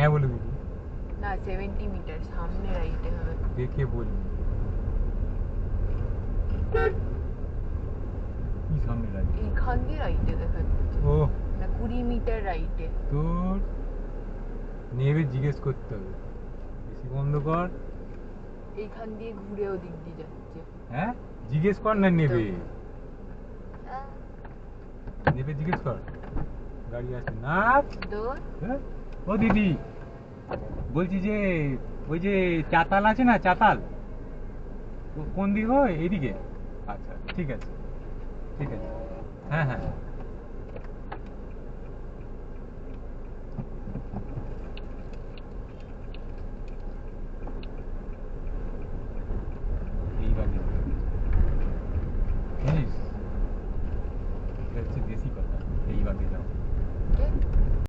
হ্যাঁ বলে দিবি না 70 মিটার সামনে রাইটে হবে দেখে বলি কি সামনে রাইট এইখান দিয়ে রাইটে দেখাচ্ছে ও না 20 মিটার রাইটে তোর নেবে জিজ্ঞেস করতে হবে বেশি বন্ধ কর এইখান দিয়ে ঘুরে ওদিক দিয়ে যাচ্ছে হ্যাঁ জিজ্ঞেস কর না নেবে নেবে জিজ্ঞেস কর গাড়ি আছে না দূর হ্যাঁ? ও দিদি বলছি যে ওই যে চাতাল আছে না চাতাল কোন দিকে হয় এইদিকে আচ্ছা ঠিক আছে হ্যাঁ হ্যাঁ